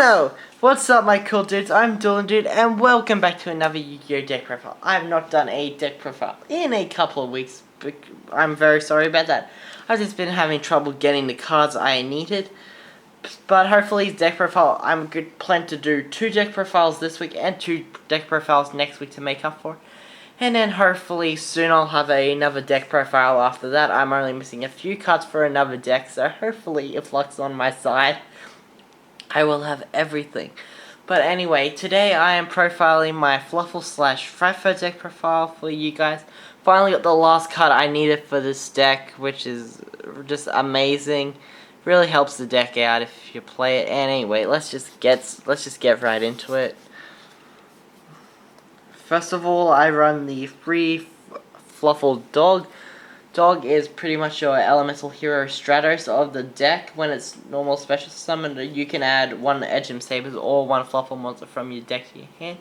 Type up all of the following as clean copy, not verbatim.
no! What's up, my cool dudes? I'm Dylan Dude, and welcome back to another Yu-Gi-Oh! Deck profile. I have not done a deck profile in a couple of weeks. I'm very sorry about that. I've just been having trouble getting the cards I needed. But hopefully, deck profile, I'm good plan to do 2 deck profiles this week and 2 deck profiles next week to make up for. And then hopefully soon I'll have another deck profile after that. I'm only missing a few cards for another deck, so hopefully if luck's on my side, I will have everything. But anyway, today I am profiling my Fluffal / Frightfur deck profile for you guys. Finally got the last card I needed for this deck, which is just amazing. Really helps the deck out if you play it. And anyway, let's just get right into it. First of all, I run the free Fluffal Dog. Dog is pretty much your elemental hero Stratos of the deck. When it's normal special summon, you can add 1 Edge Imp Sabres or 1 Fluffal monster from your deck to your hand.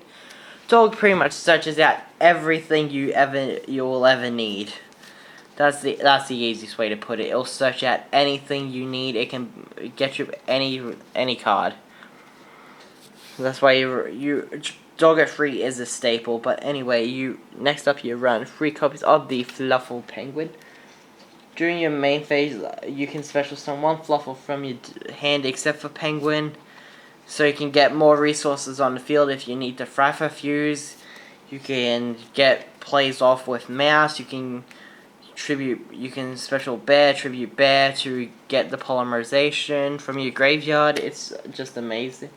Dog pretty much searches out everything you will ever need. That's the easiest way to put it. It'll search out anything you need. It can get you any card. That's why you Dog at free is a staple. But anyway, next up you run 3 copies of the Fluffal Penguin. During your main phase, you can special summon 1 Fluffal from your hand except for Penguin, so you can get more resources on the field if you need to Frightfur Fuse. You can get plays off with Mouse. You can special tribute Bear to get the Polymerization from your graveyard. It's just amazing.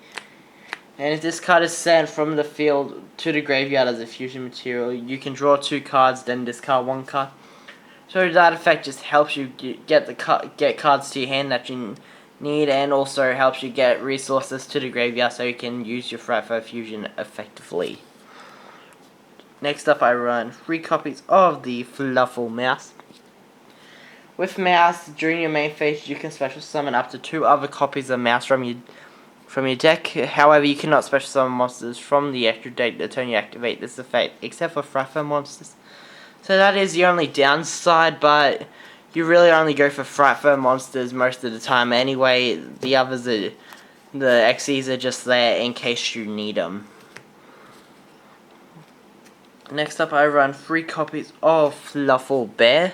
And if this card is sent from the field to the graveyard as a fusion material, you can draw 2 cards, then discard 1 card. So that effect just helps you get cards to your hand that you need, and also helps you get resources to the graveyard so you can use your Frightfur Fusion effectively. Next up, I run 3 copies of the Fluffal Mouse. With Mouse, during your main phase, you can special summon up to 2 other copies of Mouse from your deck. However, you cannot special summon monsters from the extra deck the turn you activate this effect, except for Frightfur monsters. So that is the only downside, but you really only go for Frightfur monsters most of the time anyway. The others, the XEs are just there in case you need them. Next up, I run 3 copies of Fluffal Bear.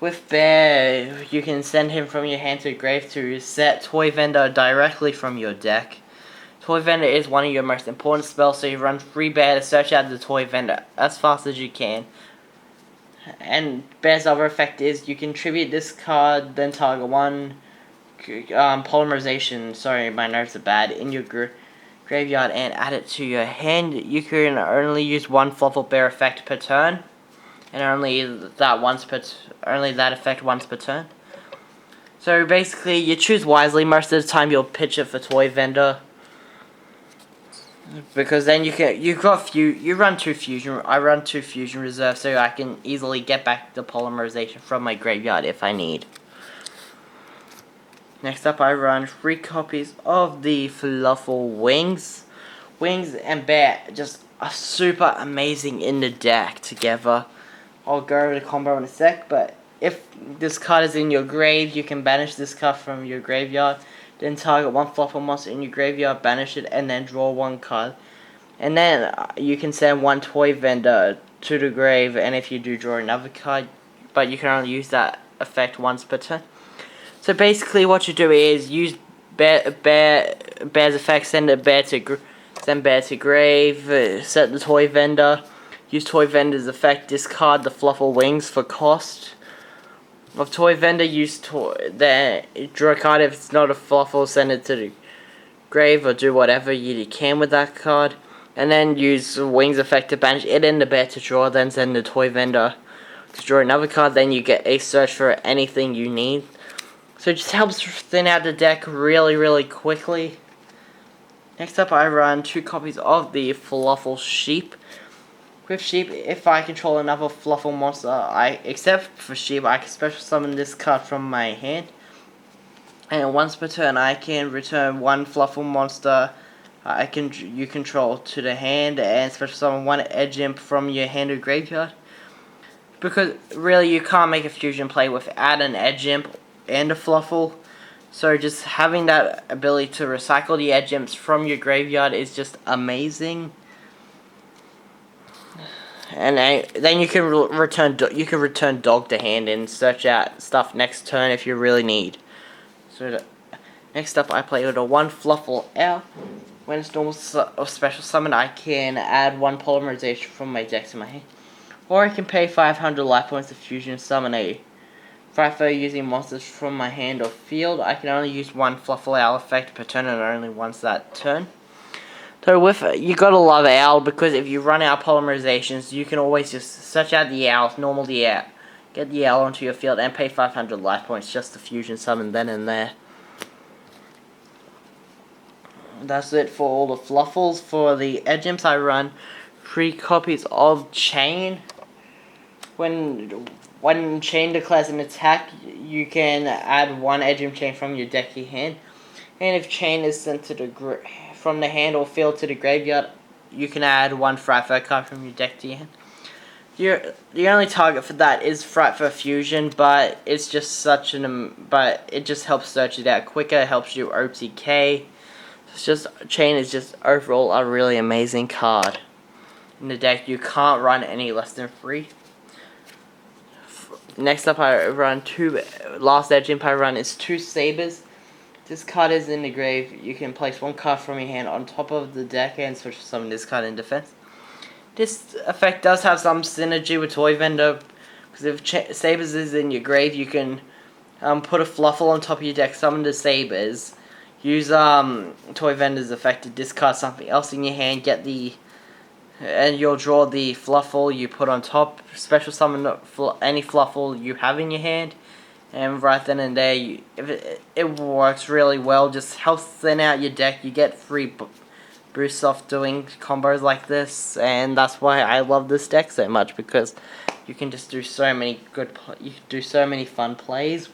With Bear, you can send him from your hand to the grave to set Toy Vendor directly from your deck. Toy Vendor is one of your most important spells, so you run 3 Bear to search out the Toy Vendor as fast as you can. And Bear's other effect is you can tribute this card, then target 1 Polymerization, sorry my nerves are bad, in your graveyard and add it to your hand. You can only use 1 Fluffal Bear effect per turn, and only that effect once per turn. So basically, you choose wisely. Most of the time, you'll pitch it for Toy Vendor, because then you run 2 fusion. I run 2 fusion reserves, so I can easily get back the Polymerization from my graveyard if I need. Next up, I run 3 copies of the Fluffal Wings. Wings and Bear just are super amazing in the deck together. I'll go over the combo in a sec, but if this card is in your grave, you can banish this card from your graveyard, then target 1 Fluffal monster in your graveyard, banish it, and then draw 1 card. And then you can send 1 Toy Vendor to the grave, and if you do draw another card, but you can only use that effect once per turn. So basically what you do is use Bear's effect, send Bear to grave, set the Toy Vendor, use Toy Vendor's effect, discard the Fluffal Wings for cost. Of Toy Vendor, draw a card. If it's not a Fluffal, send it to the grave or do whatever you can with that card. And then use Wings effect to banish it and the Bear to draw, then send the Toy Vendor to draw another card. Then you get a search for anything you need. So it just helps thin out the deck really quickly. Next up, I run 2 copies of the Fluffal Sheep. With Sheep, if I control another Fluffal monster, except for Sheep, I can special summon this card from my hand. And once per turn, I can return 1 Fluffal monster you control to the hand, and special summon 1 Edge Imp from your hand or graveyard. Because really, you can't make a fusion play without an Edge Imp and a Fluffal. So just having that ability to recycle the Edge Imps from your graveyard is just amazing. And then you can return dog to hand and search out stuff next turn if you really need. So next up, I play with a 1 Fluffal Owl. When it's normal or special summon, I can add 1 Polymerization from my deck to my hand, or I can pay 500 life points to fusion summon a Frightfur using monsters from my hand or field. I can only use 1 Fluffal Owl effect per turn and only once that turn. So with you gotta love Owl, because if you run out of polymerizations, you can always just search out the Owl, normal the Owl, get the Owl onto your field, and pay 500 life points just to fusion summon then and there. That's it for all the Fluffals. For the Edge Imps, I run 3 copies of Chain. When Chain declares an attack, you can add 1 Edge Imp Chain from your deck to your hand. And if Chain is sent to from the hand or field to the graveyard, you can add 1 Frightfur card from your deck to your hand. The only target for that is Frightfur Fusion, but it's just but it just helps search it out quicker. It helps you OTK. It's just Chain is just overall a really amazing card. In the deck, you can't run any less than 3. Next up, I run 2. Last Edge Imp I run is 2 Sabres. This card is in the grave. You can place 1 card from your hand on top of the deck and special summon this card in defense. This effect does have some synergy with Toy Vendor, because if Sabres is in your grave, you can put a Fluffal on top of your deck, summon the Sabres, use Toy Vendor's effect to discard something else in your hand, and you'll draw the Fluffal you put on top, special summon any Fluffal you have in your hand, and right then and there, it works really well. Just helps thin out your deck. You get free boosts off doing combos like this, and that's why I love this deck so much, because you can just do so many fun plays.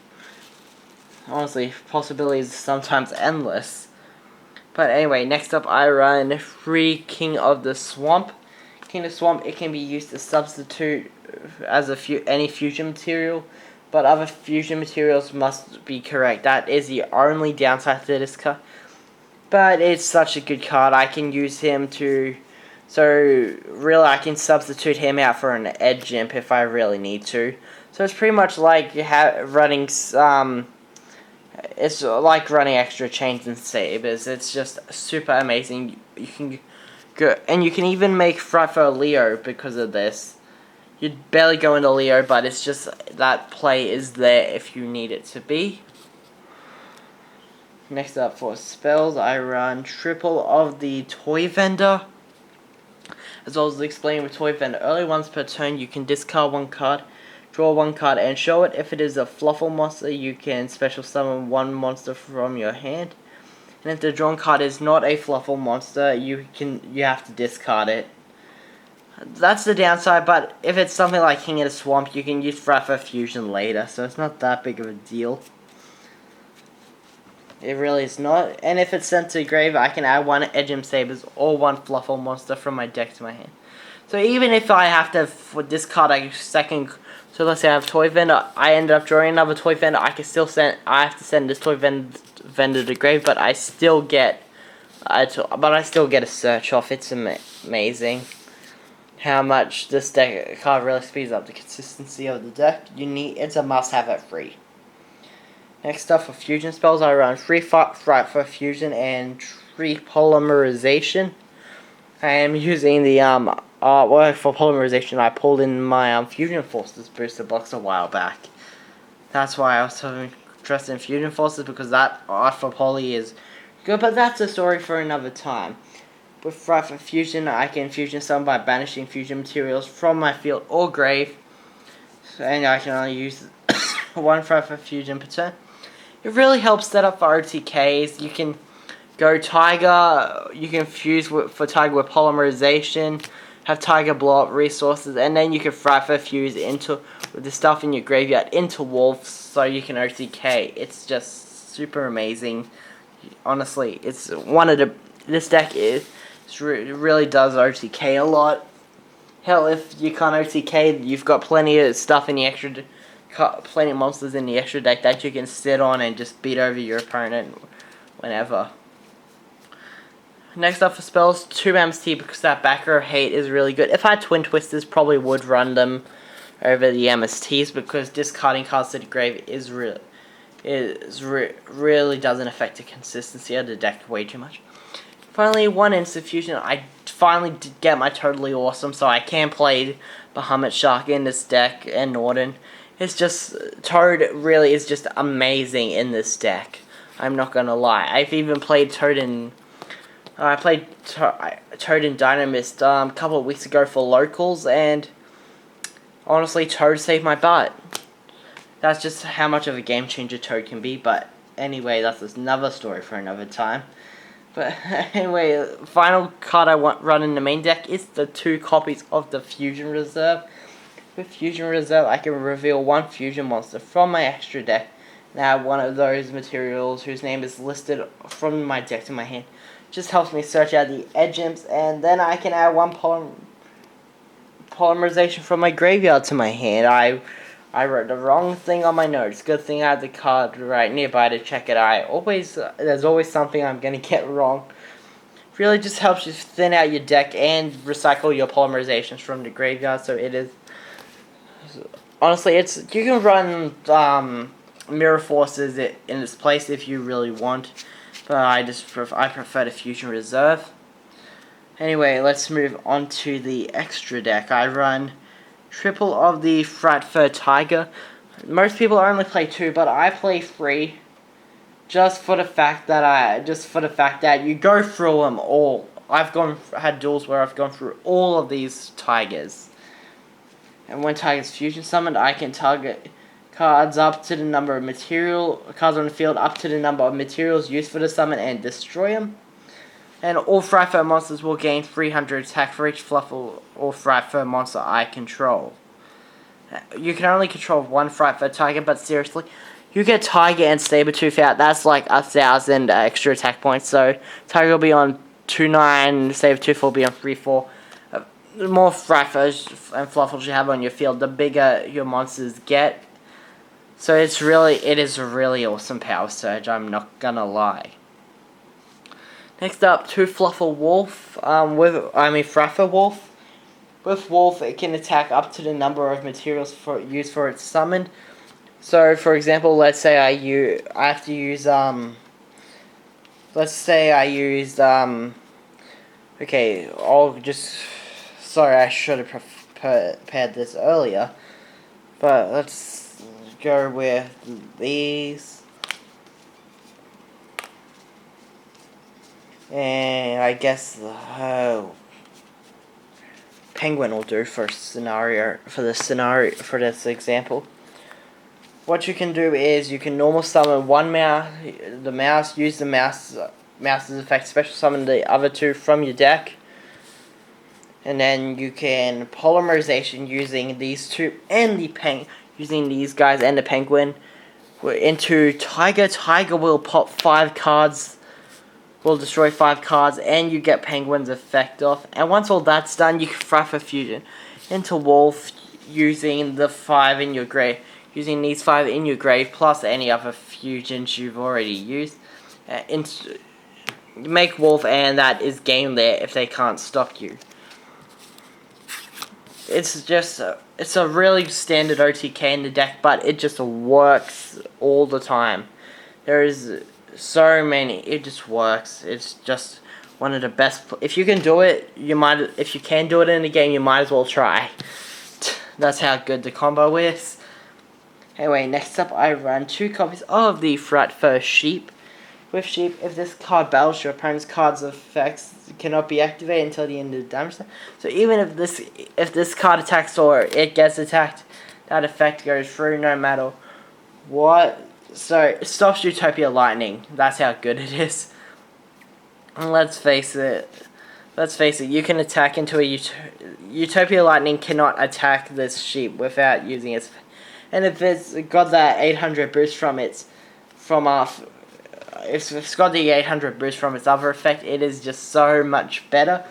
Honestly, possibilities are sometimes endless. But anyway, next up I run 3 King of the Swamp. King of the Swamp, it can be used to substitute as any fusion material, but other fusion materials must be correct. That is the only downside to this card. But it's such a good card. I can use him to... So, really, I can substitute him out for an Edge Imp if I really need to. So it's pretty much like running... It's like running extra chains and sabers. It's just super amazing. You can go... And you can even make Frightfur Leo because of this. You'd barely go into Leo, but it's just... That play is there if you need it to be. Next up for spells, I run triple of the Toy Vendor. As I was explaining with Toy Vendor, early once per turn you can discard 1 card, draw 1 card and show it. If it is a Fluffal monster, you can special summon 1 monster from your hand. And if the drawn card is not a Fluffal monster, you have to discard it. That's the downside, but if it's something like King of the Swamp, you can use Frightfur Fusion later, so it's not that big of a deal. It really is not. And if it's sent to the grave, I can add 1 Edge Imp Sabres or 1 Fluffal monster from my deck to my hand. So even if I have to discard a second... So let's say I have Toy Vendor, I end up drawing another Toy Vendor, I have to send this Toy Vendor to the grave, but I still get... a search off. It's amazing how much this card really speeds up the consistency of the deck. It's a must-have at free. Next up for fusion spells, I run 3 Frightfur Fusion and 3 Polymerization. I am using the artwork for Polymerization. I pulled in my Fusion Forces booster box a while back. That's why I was so interested in Fusion Forces, because that art for Poly is good, but that's a story for another time. With Frightfur Fusion, I can fusion summon by banishing fusion materials from my field or grave, and I can only use 1 Frightfur Fusion per turn. It really helps set up for OTKs. You can go Tiger, you can fuse for Tiger with Polymerization, have Tiger blow up resources, and then you can Frightfur fuse with the stuff in your graveyard into Wolves, so you can OTK. It's just super amazing. Honestly, it's this deck it really does OTK a lot. Hell, if you can't OTK, you've got plenty of stuff in the extra plenty of monsters in the extra deck that you can sit on and just beat over your opponent whenever. Next up for spells, 2 MST, because that back row hate is really good. If I had Twin Twisters, probably would run them over the MSTs, because discarding cards to the grave really doesn't affect the consistency of the deck way too much. Finally, 1 Instant Fusion. I finally did get my Toadally Awesome, so I can play Bahumut Shark in this deck and Norden. It's just, Toad really is just amazing in this deck. I'm not gonna lie. I've even played Toad in... I played Toad in Dynamist a couple of weeks ago for locals, and honestly, Toad saved my butt. That's just how much of a game changer Toad can be, but anyway, that's another story for another time. But anyway, final card I want run in the main deck is the 2 copies of the Fusion Reserve. With Fusion Reserve, I can reveal 1 Fusion monster from my extra deck. Now, one of those materials whose name is listed from my deck to my hand. Just helps me search out the Edge Imps, and then I can add 1 Polymerization from my graveyard to my hand. I wrote the wrong thing on my notes. Good thing I had the card right nearby to check it out. There's always something I'm gonna get wrong. Really just helps you thin out your deck and recycle your polymerizations from the graveyard. So it is honestly, you can run Mirror Forces in its place if you really want. But I prefer the Fusion Reserve. Anyway, let's move on to the extra deck. I run triple of the Frightfur Tiger. Most people only play 2, but I play 3. Just for the fact that you go through them all. I've had duels where I've gone through all of these Tigers. And when Tiger's Fusion summoned, I can target cards up to the number of cards on the field up to the number of materials used for the summon and destroy them. And all Frightfur monsters will gain 300 attack for each Fluffal or Frightfur monster I control. You can only control 1 Frightfur Tiger, but seriously, you get Tiger and Sabre-Tooth out, that's like 1,000 extra attack points. So Tiger will be on 2-9, Sabre-Tooth will be on 3-4. The more Frightfurs and Fluffals you have on your field, the bigger your monsters get. So it is a really awesome power surge, I'm not gonna lie. Next up, 2 Fluffal Wolf, Frightfur Wolf. With Wolf, it can attack up to the number of materials used for its summon. So, for example, let's say I have to use, okay, sorry, I should have prepared this earlier. But let's go with these. And I guess the Penguin will do for this example. What you can do is you can normal summon 1 mouse, use the mouse's effect, special summon the other 2 from your deck, and then you can polymerization using these 2 and using these guys and the Penguin into Tiger. Tiger will pop 5 cards. Will destroy 5 cards, and you get Penguin's effect off. And once all that's done, you can Frightfur Fusion into Wolf using the 5 in your grave, using these 5 in your grave plus any other fusions you've already used. Make Wolf, and that is game there if they can't stop you. It's a really standard OTK in the deck, but it just works all the time. There is so many, it just works. It's just one of the best. If you can do it, if you can do it in the game, you might as well try. That's how good the combo is. Anyway, next up I run 2 copies of the Frightfur Sheep. With Sheep, if this card battles, your opponent's card's effects cannot be activated until the end of the damage step. So even if this card attacks or it gets attacked, that effect goes through no matter what. So it stops Utopia Lightning. That's how good it is. And let's face it, you can attack into a Utopia Lightning cannot attack this sheep without using its. And if it's got that 800 boost if it's got the 800 boost from its other effect, it is just so much better.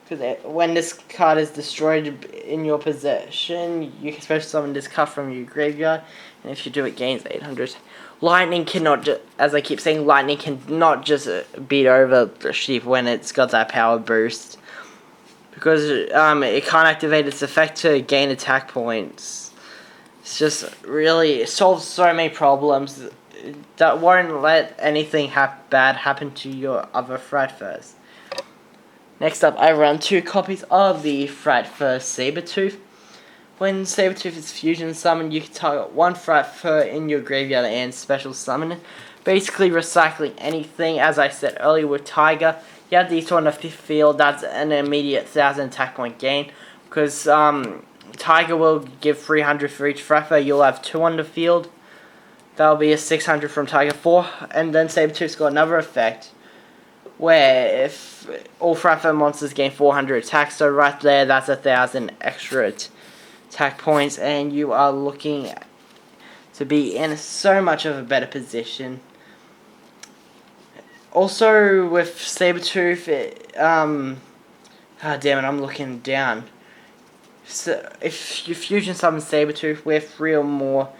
Because when this card is destroyed in your possession, you can special summon this card from your graveyard, and if you do, it gains 800. Lightning cannot, as I keep saying, lightning cannot just beat over the sheep when it's got that power boost. Because it can't activate its effect to gain attack points. It's just really, it solves so many problems that won't let anything bad happen to your other Frightfurs. Next up, I run 2 copies of the Frightfur Sabre-Tooth. When Sabre-Tooth is fusion summoned, you can target 1 Frightfur in your graveyard and special summon it. Basically recycling anything, as I said earlier with Tiger. You have these two on the field, that's an immediate 1000 attack point gain. Because Tiger will give 300 for each Frightfur, you'll have 2 on the field. That'll be a 600 from Tiger 4. And then Sabre-Tooth's got another effect, where if all Frightfur monsters gain 400 attacks, so right there, that's 1000 extra attack points, and you are looking to be in so much of a better position. Also, with Sabre-Tooth, damn it, I'm looking down. So, if you fusion summon Sabre-Tooth with 3 or more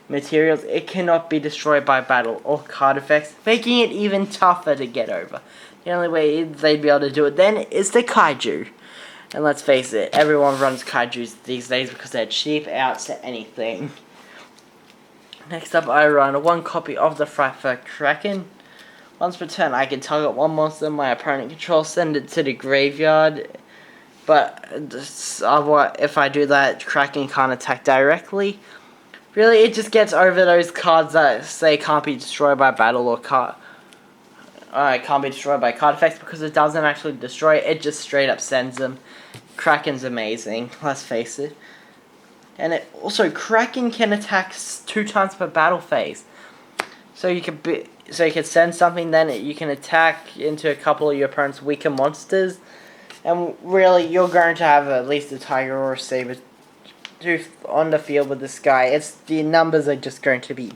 materials, it cannot be destroyed by battle or card effects, making it even tougher to get over. The only way they'd be able to do it then is the Kaiju. And let's face it, everyone runs Kaijus these days because they're cheap out to anything. Next up, I run 1 copy of the Frightfur Kraken. Once per turn, I can target 1 monster my opponent controls, send it to the graveyard. But if I do that, Kraken can't attack directly. Really, it just gets over those cards that say can't be destroyed by battle or can't be destroyed by card effects, because it doesn't actually destroy it just straight up sends them. Kraken's amazing, let's face it. And it also, Kraken can attack 2 times per battle phase. So you can send something, then you can attack into a couple of your opponent's weaker monsters. And really, you're going to have at least a Tiger or a Sabre-Tooth on the field with this guy. The numbers are just going to be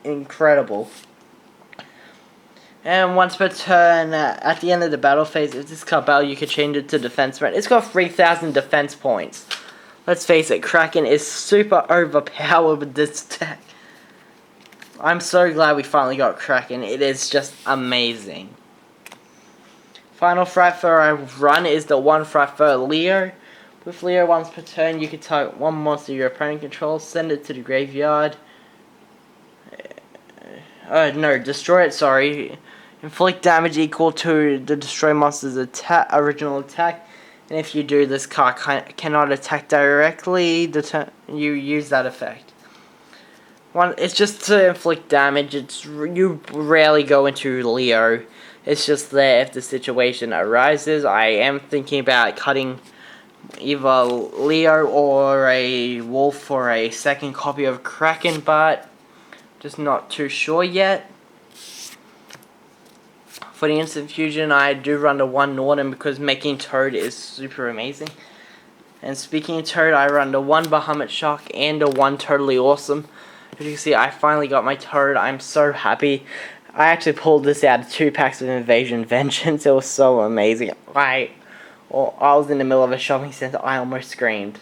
incredible. And once per turn, at the end of the battle phase, if this card battle, you can change it to defense mode. It's got 3000 defense points. Let's face it, Kraken is super overpowered with this deck. I'm so glad we finally got Kraken. It is just amazing. Final Frightfur I run is the 1 Frightfur Leo. With Leo, once per turn, you can target 1 monster your opponent controls, send it to the graveyard. No, destroy it, sorry. Inflict damage equal to the destroy monster's original attack. And if you do, this card cannot attack directly. You use that effect. It's just to inflict damage. You rarely go into Leo. It's just there if the situation arises. I am thinking about cutting either Leo or a Wolf for a second copy of Kraken, but just not too sure yet. For the instant fusion, I do run the 1 Norden because making Toad is super amazing. And speaking of Toad, I run the 1 Bahumut Shark and the 1 Toadally Awesome. As you can see, I finally got my Toad. I'm so happy. I actually pulled this out of 2 packs of Invasion Vengeance. It was so amazing. I was in the middle of a shopping center. I almost screamed.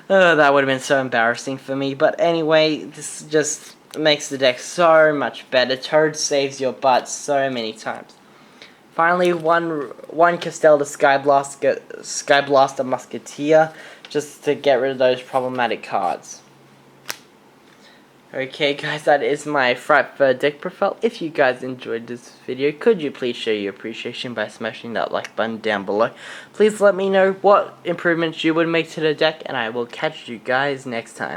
That would have been so embarrassing for me. But anyway, this just makes the deck so much better. Toad saves your butt so many times. Finally, one Castel to Skyblaster Musketeer, just to get rid of those problematic cards. Okay guys, that is my Frightfur deck profile. If you guys enjoyed this video, could you please show your appreciation by smashing that like button down below. Please let me know what improvements you would make to the deck, and I will catch you guys next time.